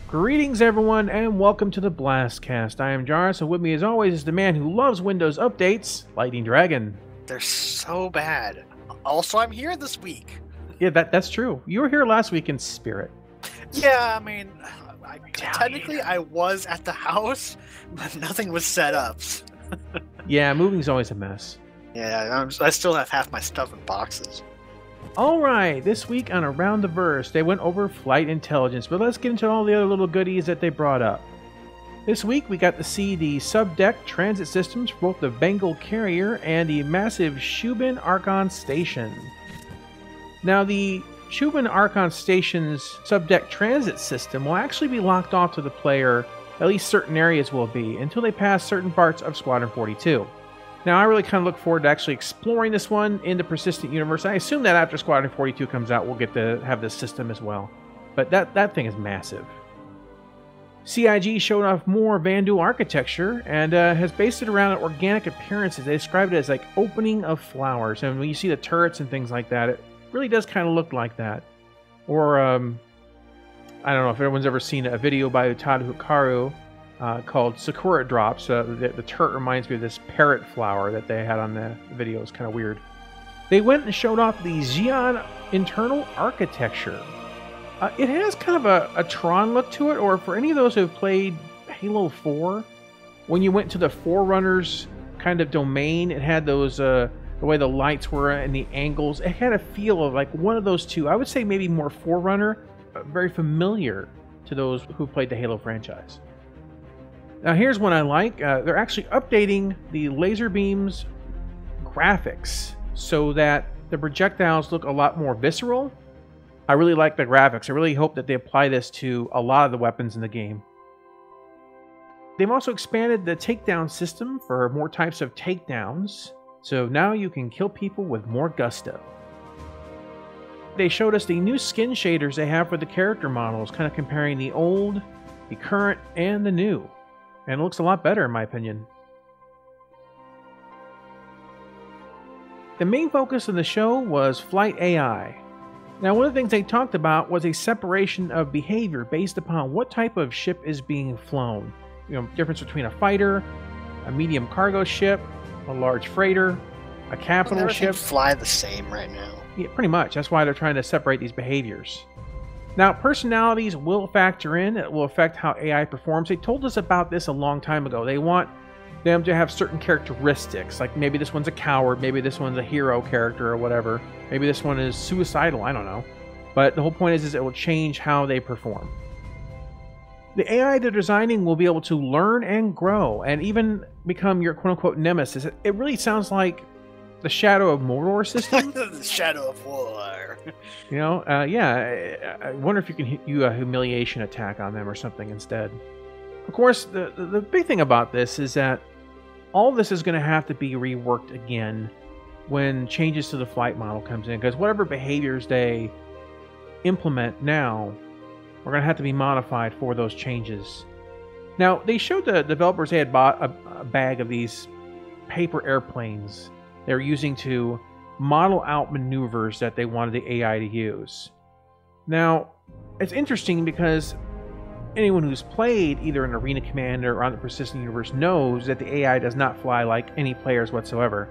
Greetings everyone and welcome to the BlastCast. I am Jarvis, and with me as always is the man who loves Windows updates, Lightning Dragon. They're so bad. Also, I'm here this week. Yeah, that's true. You were here last week in spirit. Yeah, I mean, technically I was at the house, but nothing was set up. Yeah, moving's always a mess. Yeah, I still have half my stuff in boxes. Alright, this week on Around the Verse, they went over flight intelligence, but let's get into all the other little goodies that they brought up. This week we got to see the subdeck transit systems for both the Bengal carrier and the massive Shubin Archon station. Now the Shubin Archon station's subdeck transit system will actually be locked off to the player, at least certain areas will be, until they pass certain parts of Squadron 42. Now, I really kind of look forward to actually exploring this one in the Persistent Universe. I assume that after Squadron 42 comes out, we'll get to have this system as well. But that thing is massive. CIG showed off more Vanduul architecture and has based it around organic appearances. They described it as like opening of flowers. And when you see the turrets and things like that, it really does kind of look like that. Or, I don't know if everyone's ever seen a video by Utado Hikaru called Sakura Drops. The turret reminds me of this parrot flower that they had on the video. It's kind of weird. They went and showed off the Xeon internal architecture. It has kind of a Tron look to it, or for any of those who have played Halo 4, when you went to the Forerunners kind of domain, it had those, the way the lights were and the angles. It had a feel of like one of those two. I would say maybe more Forerunner, very familiar to those who played the Halo franchise. Now here's one I like. They're actually updating the laser beam's graphics so that the projectiles look a lot more visceral. I really like the graphics. I really hope that they apply this to a lot of the weapons in the game. They've also expanded the takedown system for more types of takedowns, so now you can kill people with more gusto. They showed us the new skin shaders they have for the character models, kind of comparing the old, the current, and the new. And it looks a lot better in my opinion. The main focus of the show was flight AI. Now one of the things they talked about was a separation of behavior based upon what type of ship is being flown. You know, difference between a fighter, a medium cargo ship, a large freighter, a capital ship. Fly the same right now. Yeah, pretty much. That's why they're trying to separate these behaviors. Now, personalities will factor in. It will affect how AI performs. They told us about this a long time ago. They want them to have certain characteristics, like maybe this one's a coward, maybe this one's a hero character or whatever. Maybe this one is suicidal, I don't know. But the whole point is it will change how they perform. The AI they're designing will be able to learn and grow and even become your quote-unquote nemesis. It really sounds like the Shadow of Mordor system. The Shadow of War. You know, yeah. I wonder if you can do a humiliation attack on them or something instead. Of course, the big thing about this is that all this is going to have to be reworked again when changes to the flight model comes in, because whatever behaviors they implement now are going to have to be modified for those changes. Now, they showed the developers they had bought a bag of these paper airplanes they're using to model out maneuvers that they wanted the AI to use. Now, it's interesting because anyone who's played either an Arena Commander or on the Persistent Universe knows that the AI does not fly like any players whatsoever.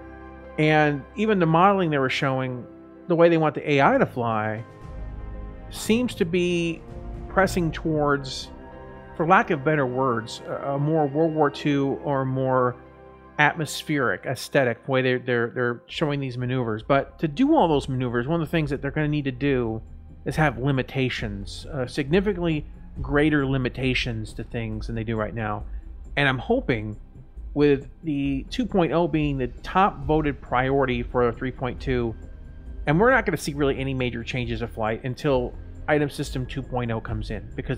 And even the modeling they were showing, the way they want the AI to fly, seems to be pressing towards, for lack of better words, a more World War II or more atmospheric aesthetic way they're showing these maneuvers. But to do all those maneuvers, one of the things that they're going to need to do is have limitations, significantly greater limitations to things than they do right now. And I'm hoping with the 2.0 being the top voted priority for 3.2, and we're not going to see really any major changes of flight until Item System 2.0 comes in, because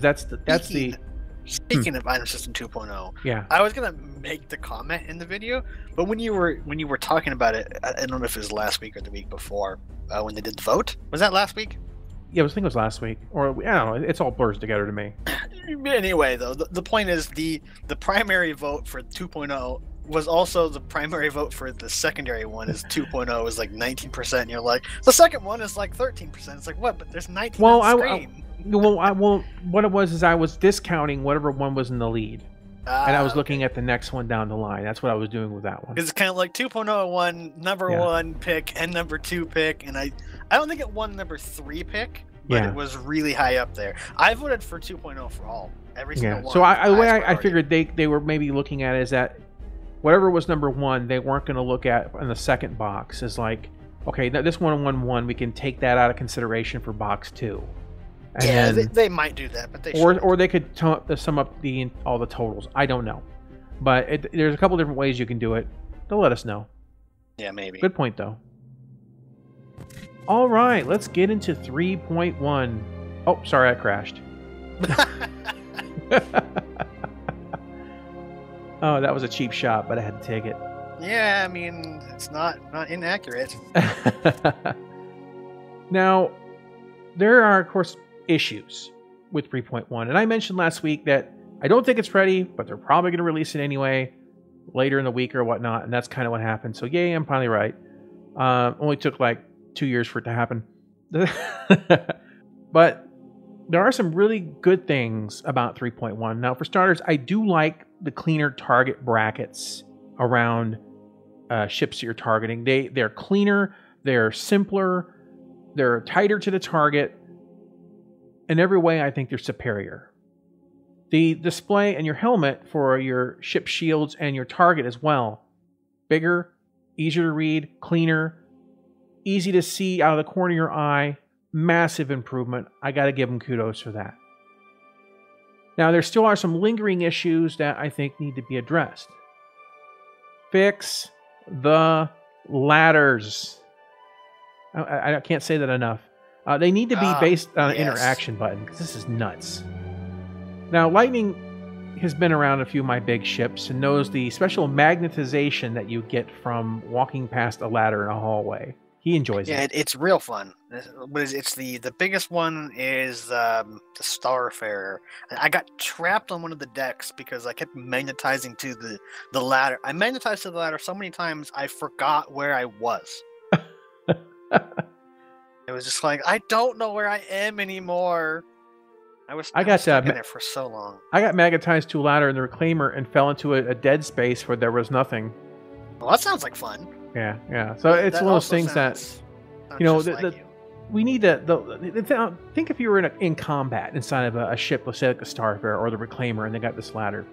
Speaking of Item System 2.0, yeah, I was gonna make the comment in the video, but when you were talking about it, I don't know if it was last week or the week before, when they did the vote. Was that last week? Yeah, I think it was last week, or I don't know. It's all blurs together to me. Anyway, though, the point is the primary vote for 2.0 was also the primary vote for the secondary one. Is 2.0 is like 19%, and you're like, the second one is like 13%. It's like, what? But there's 19 on the screen. Well, what it was is I was discounting whatever one was in the lead. And I was looking at the next one down the line. That's what I was doing with that one. It's kind of like 2.01, number one pick and number 2 pick. And I don't think it won number 3 pick, but it was really high up there. I voted for 2.0 for all. Every single one. So the way I figured they were maybe looking at it is that whatever was number 1, they weren't going to look at in the second box as like, okay, this one won 1, we can take that out of consideration for box 2. And they might do that, but they or they could sum up all the totals. I don't know, but there's a couple different ways you can do it. They'll let us know. Yeah, maybe. Good point, though. All right, let's get into 3.1. Oh, sorry, I crashed. Oh, that was a cheap shot, but I had to take it. Yeah, I mean, it's not inaccurate. Now, there are, of course, issues with 3.1, and I mentioned last week that I don't think it's ready, but they're probably going to release it anyway later in the week or whatnot, and that's kind of what happened. So yay, I'm finally right. Only took like 2 years for it to happen. But there are some really good things about 3.1. Now, for starters, I do like the cleaner target brackets around ships that you're targeting. They're cleaner, they're simpler, they're tighter to the target. In every way, I think they're superior. The display and your helmet for your ship shields and your target as well. Bigger, easier to read, cleaner, easy to see out of the corner of your eye. Massive improvement. I got to give them kudos for that. Now, there still are some lingering issues that I think need to be addressed. Fix the ladders. I can't say that enough. They need to be based on an interaction button, because this is nuts. Now, Lightning has been around a few of my big ships and knows the special magnetization that you get from walking past a ladder in a hallway. He enjoys it. Yeah, it's real fun. It's the biggest one is the Starfarer. I got trapped on one of the decks because I kept magnetizing to the ladder. I magnetized to the ladder so many times I forgot where I was. It was just like, I don't know where I am anymore. I was stuck in there for so long. I got magnetized to a ladder in the Reclaimer and fell into a dead space where there was nothing. Well, that sounds like fun. Yeah. So it's one of those things that, you know, we need to think if you were in combat inside of a ship, let's say like the Starfarer or the Reclaimer, and they got this ladder,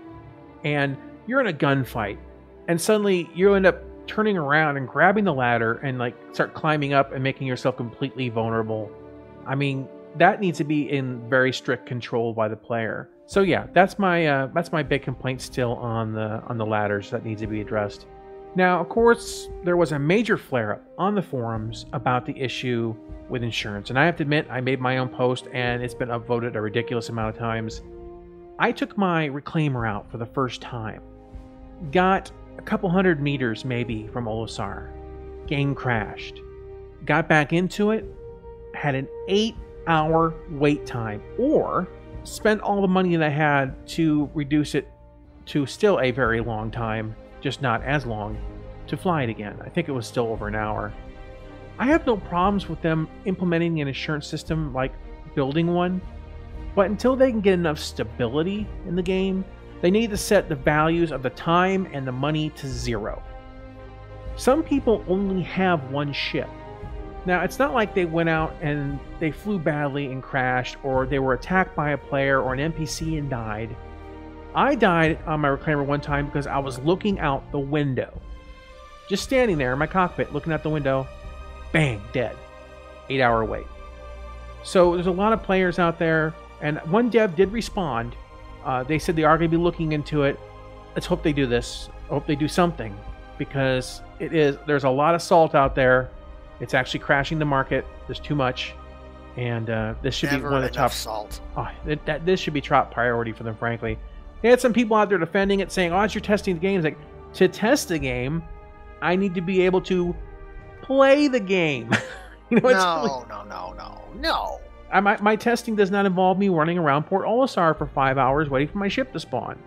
and you're in a gunfight, and suddenly you end up turning around and grabbing the ladder and like start climbing up and making yourself completely vulnerable. I mean, that needs to be in very strict control by the player. So yeah, that's my big complaint still on the ladders that needs to be addressed. Now, of course, there was a major flare-up on the forums about the issue with insurance, and I have to admit, I made my own post, and it's been upvoted a ridiculous amount of times. I took my Reclaimer out for the first time, got a couple hundred meters maybe from Olisar, game crashed, got back into it, had an 8-hour wait time, or spent all the money that I had to reduce it to still a very long time, just not as long, to fly it again. I think it was still over an hour. I have no problems with them implementing an insurance system like building one, but until they can get enough stability in the game, they need to set the values of the time and the money to 0. Some people only have one ship. Now, it's not like they went out and they flew badly and crashed, or they were attacked by a player or an NPC and died. I died on my Reclaimer one time because I was looking out the window. Just standing there in my cockpit, looking out the window. Bang, dead. 8-hour wait. So there's a lot of players out there, and one dev did respond. They said they are going to be looking into it. Let's hope they do this. I hope they do something, because there's a lot of salt out there. It's actually crashing the market. There's too much, and this should be one of the top salt. Oh, this should be top priority for them, frankly. They had some people out there defending it, saying, "Oh, you're testing the game." It's like, to test the game, I need to be able to play the game. You know, no. My testing does not involve me running around Port Olisar for 5 hours waiting for my ship to spawn.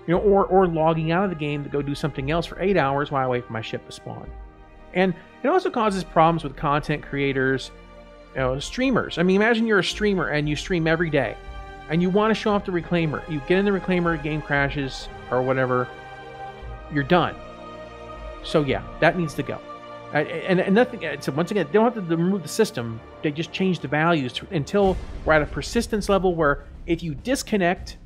You know, or logging out of the game to go do something else for 8 hours while I wait for my ship to spawn. And it also causes problems with content creators streamers. I mean, imagine you're a streamer and you stream every day, and you want to show off the reclaimer. You get in the reclaimer, game crashes or whatever, you're done. So yeah, that needs to go. And nothing. So once again, they don't have to remove the system. They just change the values until we're at a persistence level where if you disconnect,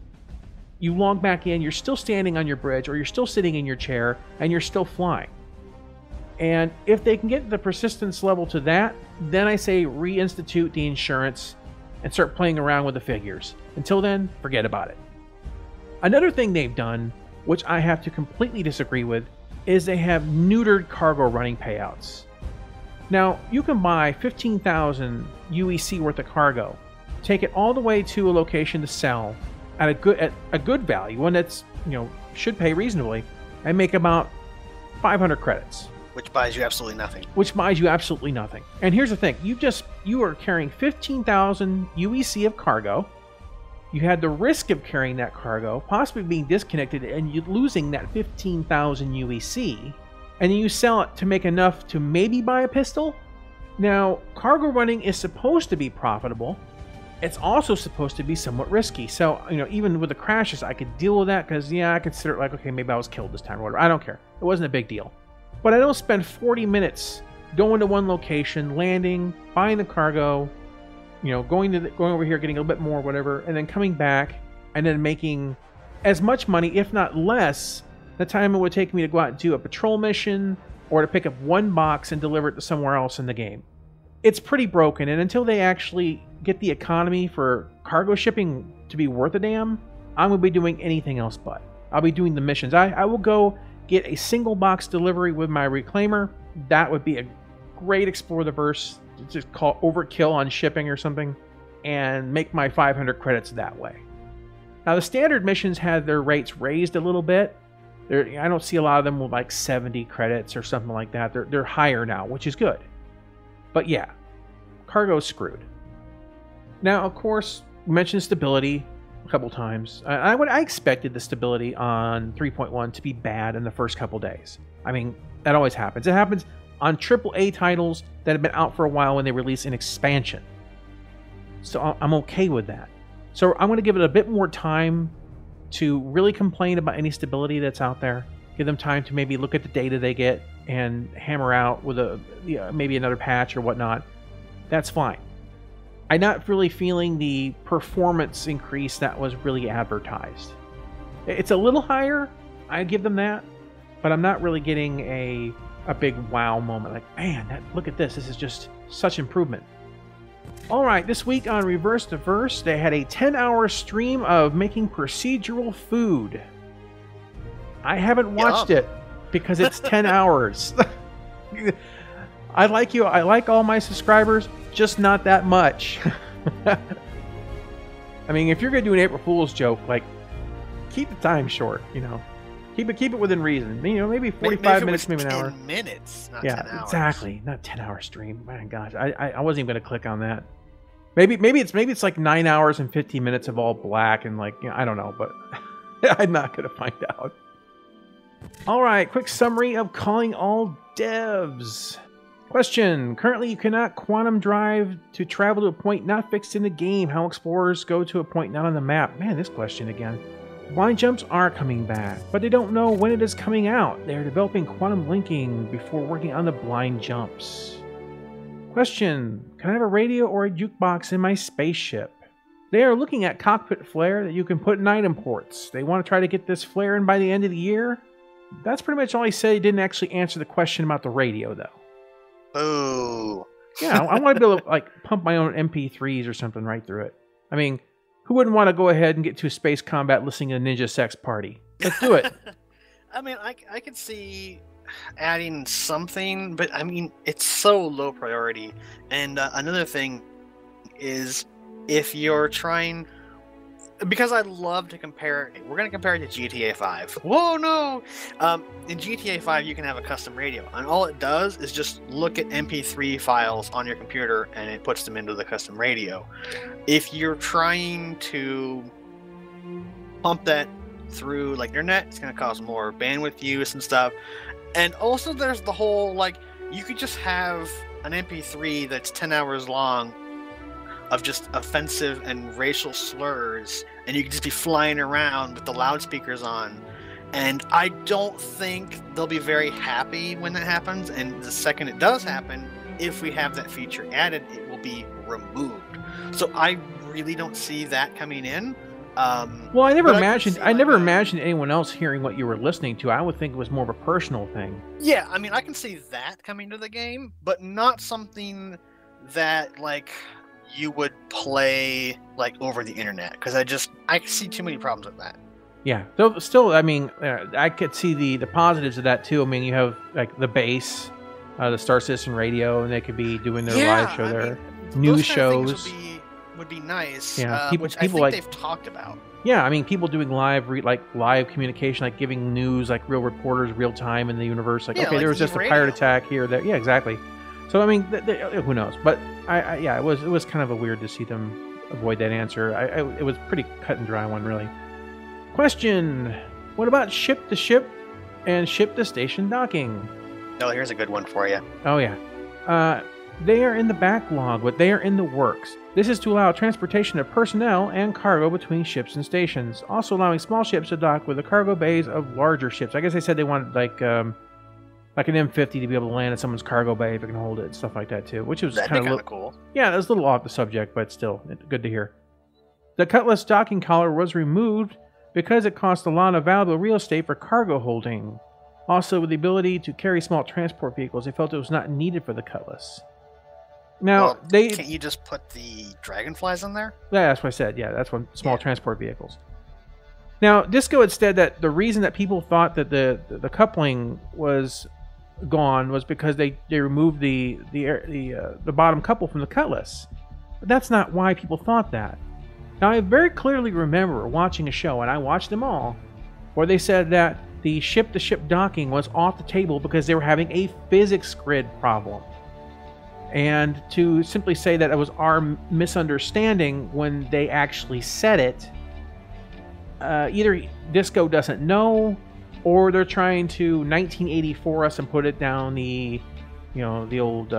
you log back in, you're still standing on your bridge or you're still sitting in your chair and you're still flying. And if they can get the persistence level to that, then I say reinstitute the insurance and start playing around with the figures. Until then, forget about it. Another thing they've done, which I have to completely disagree with, is they have neutered cargo running payouts. Now, you can buy 15,000 UEC worth of cargo, take it all the way to a location to sell at a good value, one that's, should pay reasonably, and make about 500 credits. Which buys you absolutely nothing. And here's the thing, you are carrying 15,000 UEC of cargo. You had the risk of carrying that cargo, possibly being disconnected, and you losing that 15,000 UEC, and then you sell it to make enough to maybe buy a pistol? Now, cargo running is supposed to be profitable. It's also supposed to be somewhat risky. So, even with the crashes, I could deal with that because, I consider it like, okay, maybe I was killed this time or whatever. I don't care. It wasn't a big deal. But I don't spend 40 minutes going to one location, landing, buying the cargo, going over here, getting a little bit more, whatever, and then coming back and then making as much money, if not less, the time it would take me to go out and do a patrol mission or to pick up one box and deliver it to somewhere else in the game. It's pretty broken, and until they actually get the economy for cargo shipping to be worth a damn, I'm going to be doing anything else but. I'll be doing the missions. I will go get a single box delivery with my reclaimer. That would be a great Explore the Verse, just call overkill on shipping or something, and make my 500 credits that way. Now, the standard missions had their rates raised a little bit. I don't see a lot of them with like 70 credits or something like that. They're higher now, which is good. But yeah, cargo's screwed. Now, of course, we mentioned stability a couple times. I expected the stability on 3.1 to be bad in the first couple days. I mean, that always happens. It happens on AAA titles that have been out for a while when they release an expansion. So I'm okay with that. So I'm going to give it a bit more time to really complain about any stability that's out there. Give them time to maybe look at the data they get and hammer out with maybe another patch or whatnot. That's fine. I'm not really feeling the performance increase that was really advertised. It's a little higher, I give them that, but I'm not really getting a big wow moment. Like, man, look at this. This is just such improvement. All right, this week on Reverse to Verse, they had a 10-hour stream of making procedural food. I haven't watched it because it's 10 hours. I like you. I like all my subscribers, just not that much. I mean, if you're going to do an April Fool's joke, like, keep the time short, Keep it within reason. Maybe 45 minutes, maybe an hour. 10 minutes, not 10 hours. Yeah, exactly. Not 10-hour stream. My gosh, I wasn't even going to click on that. Maybe it's like 9 hours and 15 minutes of all black and like, I don't know, but I'm not going to find out. All right, quick summary of calling all devs. Question. Currently, you cannot quantum drive to travel to a point not fixed in the game. How explorers go to a point not on the map? Man, this question again. Blind jumps are coming back, but they don't know when it is coming out. They are developing quantum linking before working on the blind jumps. Question. Can I have a radio or a jukebox in my spaceship? They are looking at cockpit flare that you can put in item ports. They want to try to get this flare in by the end of the year. That's pretty much all he said. He didn't actually answer the question about the radio, though. Oh. Yeah, I want to be able to like pump my own MP3s or something right through it. I mean, who wouldn't want to go ahead and get to space combat listening to Ninja Sex Party? Let's do it. I mean, I could see adding something, but I mean, it's so low priority. And another thing is, if you're trying, because I love to compare it, we're going to compare it to GTA 5. Whoa, no! In GTA 5, you can have a custom radio, and all it does is just look at MP3 files on your computer, and it puts them into the custom radio. If you're trying to pump that through like internet, it's going to cause more bandwidth use and stuff. And also, there's the whole, like, you could just have an MP3 that's 10 hours long of just offensive and racial slurs, and you can just be flying around with the loudspeakers on. And I don't think they'll be very happy when that happens. And the second it does happen, if we have that feature added, it will be removed. So I really don't see that coming in. Well, I never imagined anyone else hearing what you were listening to. I would think it was more of a personal thing. Yeah, I mean, I can see that coming to the game, but not something that like you would play like over the internet, because I see too many problems with that. Yeah, still, I mean, I could see the positives of that too. I mean, you have like the base, the Star Citizen Radio, and they could be doing their live show there. News shows would be nice. Yeah, which I think they've talked about. Yeah, I mean, people doing live communication, like giving news, like real reporters, real time in the universe. Like, okay, there was just a pirate attack here. There, yeah, exactly. So I mean, who knows? But it was kind of a weird to see them avoid that answer. It was pretty cut and dry one, really. Question: what about ship to ship and ship to station docking? No, here's a good one for you. Oh yeah, they are in the backlog, but they are in the works. This is to allow transportation of personnel and cargo between ships and stations, also allowing small ships to dock with the cargo bays of larger ships. I guess they said they wanted like an M50 to be able to land in someone's cargo bay if it can hold it, stuff like that too, which was kind of cool. Yeah, that was a little off the subject, but still good to hear. The Cutlass docking collar was removed because it cost a lot of valuable real estate for cargo holding. Also, with the ability to carry small transport vehicles, they felt it was not needed for the Cutlass. Now, can't you just put the Dragonflies in there? Yeah, that's what I said. Yeah, that's one small transport vehicles. Now, Disco had said that the reason that people thought that the coupling was gone was because they removed the bottom couple from the Cutlass. But that's not why people thought that. Now, I very clearly remember watching a show, and I watched them all, where they said that the ship-to-ship docking was off the table because they were having a physics grid problem. And to simply say that it was our misunderstanding when they actually said it, either Disco doesn't know, or they're trying to 1984 us and put it down the old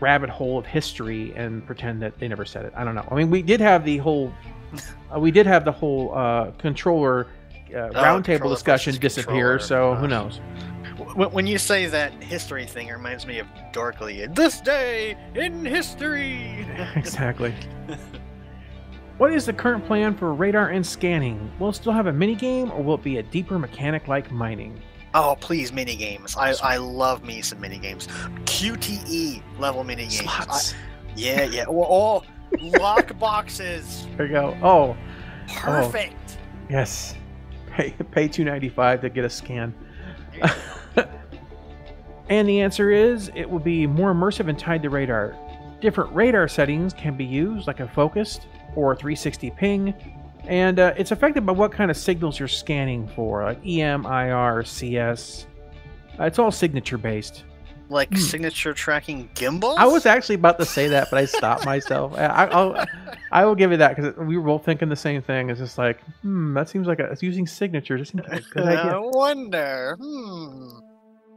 rabbit hole of history and pretend that they never said it. I don't know. I mean, we did have the whole controller roundtable discussion disappear. So who knows? When you say that history thing, it reminds me of Dorkly. This day in history! Exactly. What is the current plan for radar and scanning? Will it still have a minigame, or will it be a deeper mechanic like mining? Oh, please, minigames. I love me some minigames. QTE level minigames. Slots. Yeah. Oh, lock boxes. There you go. Oh. Perfect. Oh. Yes. Pay $2.95 to get a scan. And the answer is, it will be more immersive and tied to radar. Different radar settings can be used, like a focused or 360 ping, and it's affected by what kind of signals you're scanning for, like EM, IR, CS. It's all signature based. Like signature tracking gimbals? I was actually about to say that, but I stopped myself. I will give you that, because we were both thinking the same thing. It's just like, that seems like it's using signatures. Just in case. I wonder.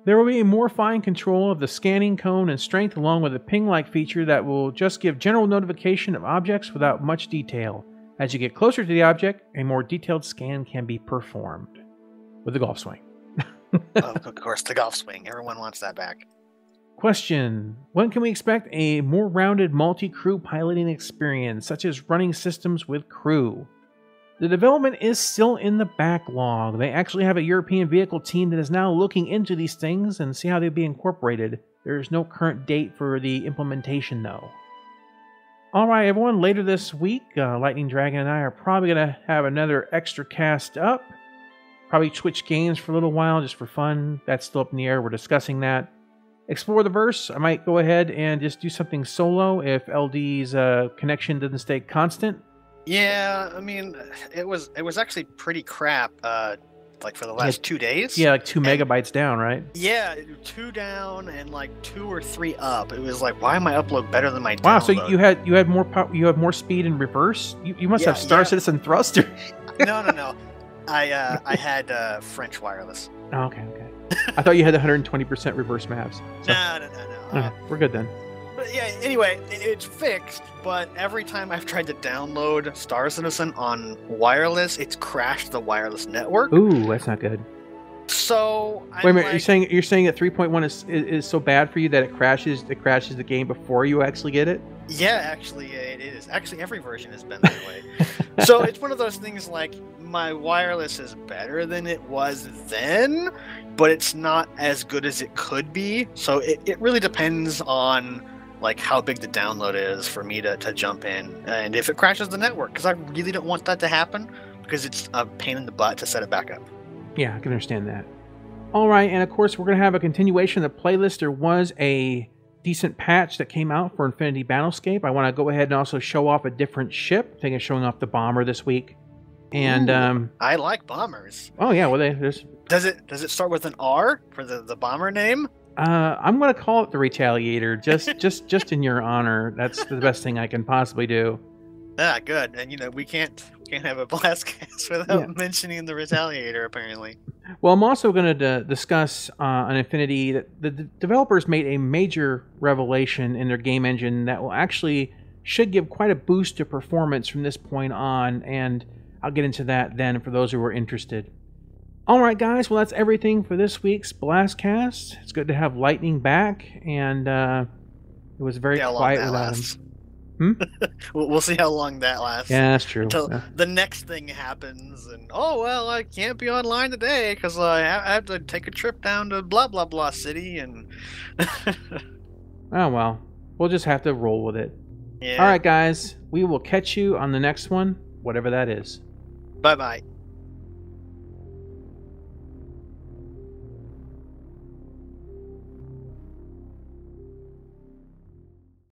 There will be more fine control of the scanning cone and strength, along with a ping-like feature that will just give general notification of objects without much detail. As you get closer to the object, a more detailed scan can be performed. With the golf swing. Of course, the golf swing. Everyone wants that back. Question: when can we expect a more rounded multi-crew piloting experience, such as running systems with crew? The development is still in the backlog. They actually have a European vehicle team that is now looking into these things and see how they'll be incorporated. There is no current date for the implementation, though. Alright, everyone, later this week, Lightning Dragon and I are probably going to have another extra cast up. Probably switch games for a little while, just for fun. That's still up in the air. We're discussing that. Explore the verse. I might go ahead and just do something solo if LD's connection doesn't stay constant. Yeah, I mean, it was actually pretty crap, like for the last 2 days. Yeah, like 2 megabytes down, right? Yeah, 2 down and like 2 or 3 up. It was like, why am my upload better than my download? Wow, so you had more you had more speed in reverse? You must have Star Citizen thruster. No. I had French wireless. Oh, okay. I thought you had the 120% reverse maps. So. No. Okay, we're good then. But yeah, anyway, it's fixed, but every time I've tried to download Star Citizen on wireless, it's crashed the wireless network. Ooh, that's not good. So wait a minute, you're saying that 3.1 is so bad for you that it crashes the game before you actually get it? Yeah, actually, it is. Actually, every version has been that way. So it's one of those things like my wireless is better than it was then, but it's not as good as it could be. So it really depends on like how big the download is for me to jump in, and if it crashes the network, because I really don't want that to happen because it's a pain in the butt to set it back up. Yeah, I can understand that. All right, and of course we're going to have a continuation of the playlist. There was a decent patch that came out for Infinity Battlescape. I want to go ahead and also show off a different ship. I think it's showing off the bomber this week. And Ooh, I like bombers. Oh yeah, well there's. Does it start with an R for the bomber name? I'm going to call it the Retaliator, just in your honor. That's the best thing I can possibly do. Ah, good. And we can't have a BlastCast without mentioning the Retaliator, apparently. Well, I'm also going to discuss on Infinity that the developers made a major revelation in their game engine that will actually should give quite a boost to performance from this point on, and I'll get into that then for those who are interested. All right, guys. Well, that's everything for this week's BlastCast. It's good to have Lightning back, and it was very quiet without him. We'll see how long that lasts. Yeah, that's true. Until the next thing happens, and I can't be online today because I have to take a trip down to blah blah blah city, and oh well, we'll just have to roll with it. Yeah. All right, guys. We will catch you on the next one, whatever that is. Bye bye.